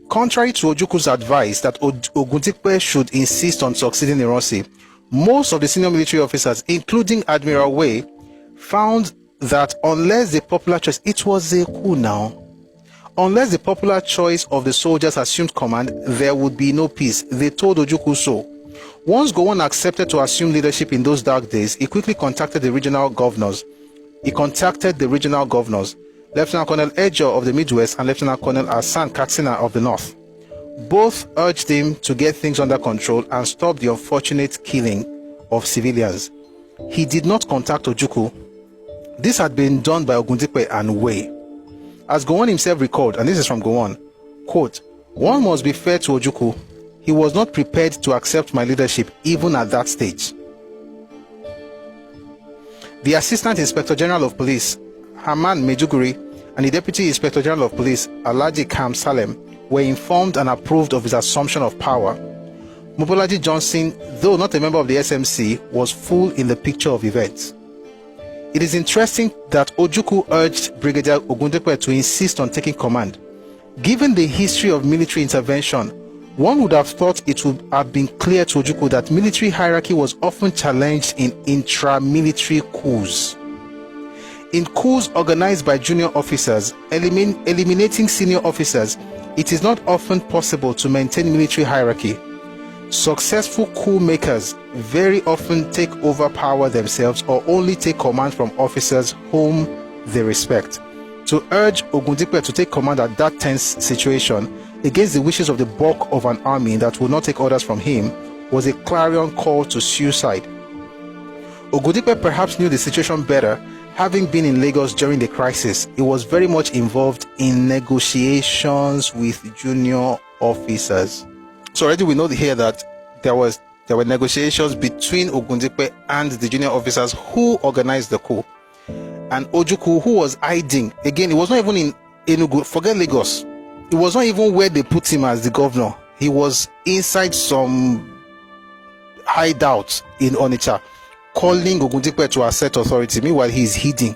Contrary to Ojukwu's advice that Ogundipe should insist on succeeding Ironsi, most of the senior military officers, including Admiral Way, found that unless the popular choice, it was a coup now, unless the popular choice of the soldiers assumed command, there would be no peace. They told Ojukwu so. Once Gowon accepted to assume leadership in those dark days, he quickly contacted the regional governors. Lieutenant Colonel Ejo of the Midwest and Lieutenant Colonel Asan Katsina of the North. Both urged him to get things under control and stop the unfortunate killing of civilians. He did not contact Ojukwu. This had been done by Ogundipe and Way. As Gowon himself recalled, and this is from Gowon, quote, "One must be fair to Ojukwu. He was not prepared to accept my leadership even at that stage." The Assistant Inspector General of Police, Haman Mejuguri, and the Deputy Inspector General of Police, Alhaji Kam Salem, were informed and approved of his assumption of power. Mobolaji Johnson, though not a member of the SMC, was full in the picture of events. It is interesting that Ojukwu urged Brigadier Ogundipe to insist on taking command. Given the history of military intervention, one would have thought it would have been clear to Ojukwu that military hierarchy was often challenged in intra-military coups. In coups organized by junior officers, eliminating senior officers, it is not often possible to maintain military hierarchy. Successful coup makers very often take over power themselves or only take command from officers whom they respect. To urge Ogundipe to take command at that tense situation against the wishes of the bulk of an army that would not take orders from him was a clarion call to suicide. Ogundipe perhaps knew the situation better, having been in Lagos during the crisis. He was very much involved in negotiations with junior officers. So already we know here that there were negotiations between Ogundipe and the junior officers who organized the coup. And Ojukwu, who was hiding, again, he was not even in Enugu, forget Lagos. It was not even where they put him as the governor. He was inside some hideout in Onitsha, calling Ogundipe to assert authority. Meanwhile, he's hiding.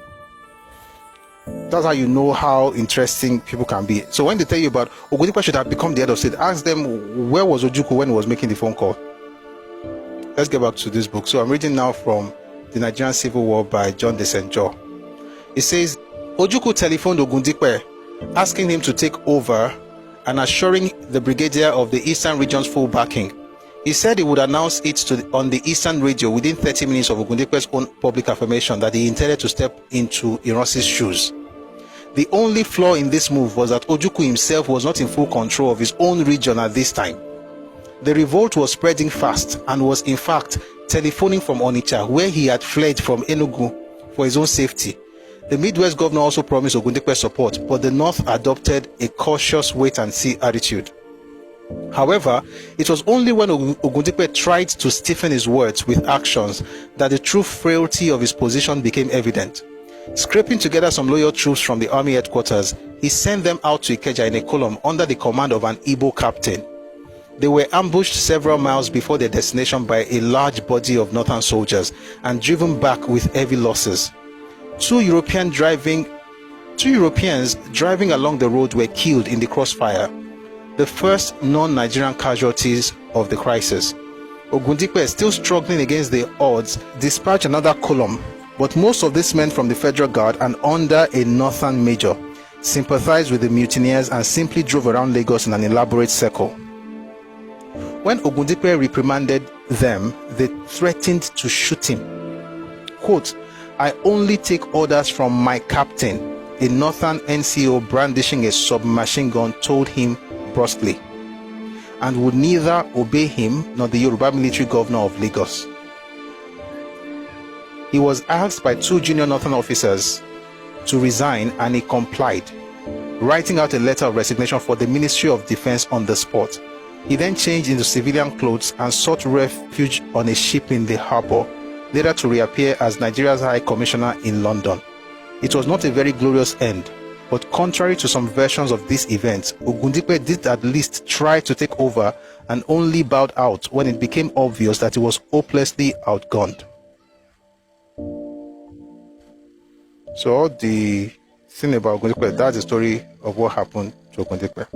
That's how you know how interesting people can be. So when they tell you about Ogundipe should have become the head of state, ask them, where was Ojukwu when he was making the phone call? Let's get back to this book. So I'm reading now from The Nigerian Civil War by John de St. John. It says, Ojukwu telephoned Ogundipe, asking him to take over and assuring the brigadier of the Eastern region's full backing. He said he would announce it on the Eastern radio within 30 minutes of Ogundipe's own public affirmation that he intended to step into Ironsi's shoes. The only flaw in this move was that Ojukwu himself was not in full control of his own region at this time. The revolt was spreading fast and was in fact telephoning from Onitsha, where he had fled from Enugu for his own safety. The Midwest governor also promised Ogundipe support, but the North adopted a cautious wait-and-see attitude. However, it was only when Ogundipe tried to stiffen his words with actions that the true frailty of his position became evident. Scraping together some loyal troops from the army headquarters, he sent them out to Ikeja in a column under the command of an Igbo captain. They were ambushed several miles before their destination by a large body of northern soldiers and driven back with heavy losses. Two Europeans driving along the road were killed in the crossfire, the first non-Nigerian casualties of the crisis. Ogundipe, still struggling against the odds, dispatched another column, but most of these men from the Federal Guard and under a northern major sympathized with the mutineers and simply drove around Lagos in an elaborate circle. When Ogundipe reprimanded them, they threatened to shoot him. Quote, "I only take orders from my captain," a northern NCO brandishing a submachine gun told him brusquely, and would neither obey him nor the Yoruba military governor of Lagos. He was asked by two junior northern officers to resign and he complied, writing out a letter of resignation for the Ministry of Defense on the spot. He then changed into civilian clothes and sought refuge on a ship in the harbor, later to reappear as Nigeria's High Commissioner in London. It was not a very glorious end, but contrary to some versions of this event, Ogundipe did at least try to take over and only bowed out when it became obvious that he was hopelessly outgunned. So all the thing about Ogundipe, that's the story of what happened to Ogundipe.